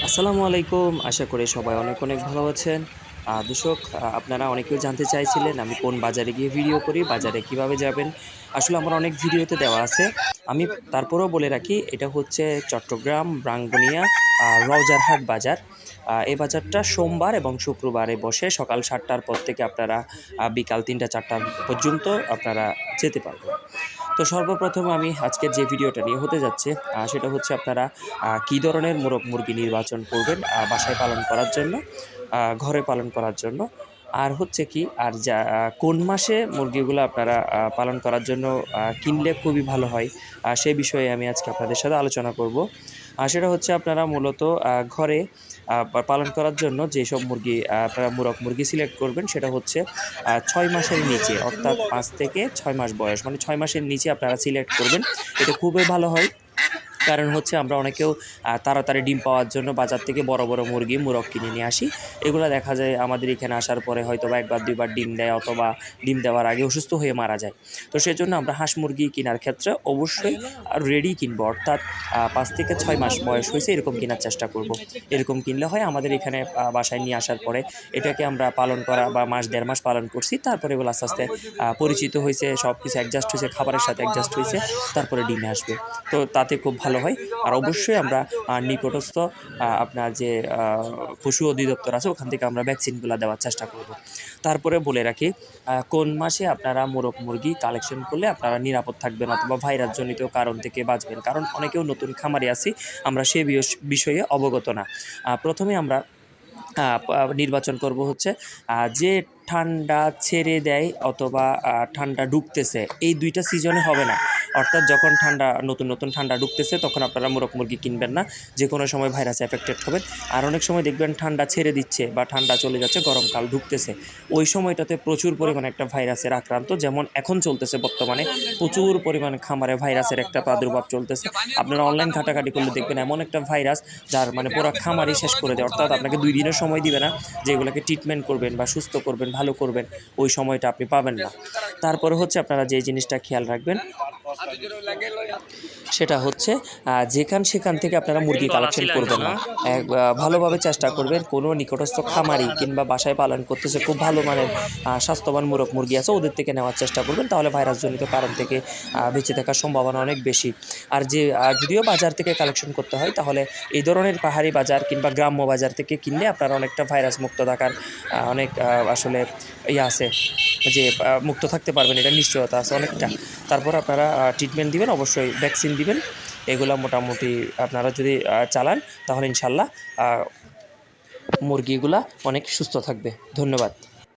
আসসালামু আলাইকুম। আশা করি সবাই অনেক অনেক ভালো আছেন। দর্শক, আপনারা অনেকেও জানতে চাইছিলেন আমি কোন বাজারে গিয়ে ভিডিও করি, বাজারে কিভাবে যাবেন। আসলে আমার অনেক ভিডিওতে দেওয়া আছে। আমি তারপরেও বলে রাখি, এটা হচ্ছে চট্টগ্রাম ব্রাঙ্গনিয়া রওজারহাট বাজার। এই বাজারটা সোমবার এবং শুক্রবারে বসে সকাল ৭টার পর থেকে আপনারা বিকাল ৩টা ৪টা পর্যন্ত আপনারা যেতে পারবেন। তো সর্বপ্রথম আমি আজকের যে ভিডিওটা নিয়ে হতে যাচ্ছে সেটা হচ্ছে আপনারা কী ধরনের মোরগ মুরগি নির্বাচন করবেন বাসায় পালন করার জন্য, ঘরে পালন করার জন্য। আর হচ্ছে কি আর যা কোন মাসে মুরগিগুলো আপনারা পালন করার জন্য কিনলে খুবই ভালো হয়, সে বিষয়ে আমি আজকে আপনাদের সাথে আলোচনা করব। সেটা হচ্ছে আপনারা মূলত ঘরে পালন করার জন্য যেসব মুরগি আপনারা মোরগ মুরগি সিলেক্ট করবেন সেটা হচ্ছে ৬ মাসের নিচে, অর্থাৎ ৫ থেকে ৬ মাস বয়স, মানে ৬ মাসের নিচে আপনারা সিলেক্ট করবেন। এটা খুবই ভালো হয়। কারণ হচ্ছে আমরা অনেকেও তাড়াতাড়ি ডিম পাওয়ার জন্য বাজার থেকে বড় বড় মোরগ কিনে নিয়ে আসি। এগুলো দেখা যায় আমাদের এখানে আসার পরে হয়তোবা ১ বার ২ বার ডিম দেয়, অথবা ডিম দেওয়ার আগে অসুস্থ হয়ে মারা যায়। তো সেজন্য আমরা হাঁস মুরগি কেনার ক্ষেত্রে অবশ্যই রেডি কিনবো, অর্থাৎ ৫ থেকে ৬ মাস বয়স হয়েছে এরকম কেনার চেষ্টা করব। এরকম কিনলে হয় আমাদের এখানে বাসায় নিয়ে আসার পরে এটাকে আমরা পালন করা বা মাস ১.৫ মাস পালন করছি। তারপরে এগুলো আস্তে আস্তে পরিচিত হয়েছে, সব কিছু অ্যাডজাস্ট হয়েছে, খাবারের সাথে অ্যাডজাস্ট হয়েছে, তারপরে ডিমে আসবে। তো তাতে খুব ভালো হয়। আর অবশ্যই আমরা নিকটস্থ আপনার যে পশু অধিদপ্তর আছে ওখান থেকে আমরা ভ্যাকসিনগুলো দেওয়ার চেষ্টা করব। তারপরে বলে রাখি, কোন মাসে আপনারা মোরগ মুরগি কালেকশন করলে আপনারা নিরাপদ থাকবেন অথবা ভাইরাসজনিত কারণ থেকে বাঁচবেন। কারণ অনেকেও নতুন খামারে আছি, আমরা সে বিষয়ে অবগত না। প্রথমে আমরা নির্বাচন করব হচ্ছে যে ঠান্ডা ছেড়ে দেয় অথবা ঠান্ডা ঢুকতেছে, এই ২টা সিজনে হবে না। অর্থাৎ যখন নতুন ঠান্ডা ঢুকতেছে তখন আপনারা মোরগ মুরগি কিনবেন না, যে কোনো সময় ভাইরাস এফেক্টেড হবেন। আর অনেক সময় দেখবেন ঠান্ডা ছেড়ে দিচ্ছে বা ঠান্ডা চলে যাচ্ছে, গরমকাল ঢুকতেছে, ওই সময়টাতে প্রচুর পরিমাণে একটা ভাইরাসের আক্রান্ত, যেমন এখন চলতেছে বর্তমানে প্রচুর পরিমাণে খামারে ভাইরাসের একটা প্রাদুর্ভাব চলতেছে। আপনারা অনলাইন ঘাটাঘাটি করলে দেখবেন এমন একটা ভাইরাস যার মানে পুরো খামারই শেষ করে দেয়। অর্থাৎ আপনাকে ২ দিনের সময় দিবে না যে এগুলোকে ট্রিটমেন্ট করবেন বা সুস্থ করবেন, ভালো করবেন, ওই সময়টা আপনি পাবেন না। তারপরে হচ্ছে আপনারা যে জিনিসটা খেয়াল রাখবেন সেটা হচ্ছে সেখান থেকে আপনারা মুরগি কালেকশন করবেন না। ভালোভাবে চেষ্টা করবেন কোনো নিকটস্থ খামারি কিংবা বাসায় পালন করতেছে খুব ভালো মানের স্বাস্থ্যবান মোরগ মুরগি আছে, ওদের থেকে নেওয়ার চেষ্টা করবেন, তাহলে ভাইরাসজনিত কারণ থেকে বেঁচে থাকার সম্ভাবনা অনেক বেশি। আর যদিও বাজার থেকে কালেকশন করতে হয়, তাহলে এই ধরনের পাহাড়ি বাজার কিংবা গ্রাম্য বাজার থেকে কিনলে আপনারা অনেকটা ভাইরাস মুক্ত থাকার অনেক আসলে আছে, যে মুক্ত থাকতে পারবেন, এটা নিশ্চয়তা আছে অনেকটা। তারপর আপনারা ট্রিটমেন্ট দিবেন, অবশ্যই ভ্যাকসিন দিবেন। এগুলা মোটামুটি আপনারা যদি চালান তাহলে ইনশাল্লাহ মুরগিগুলা অনেক সুস্থ থাকবে। ধন্যবাদ।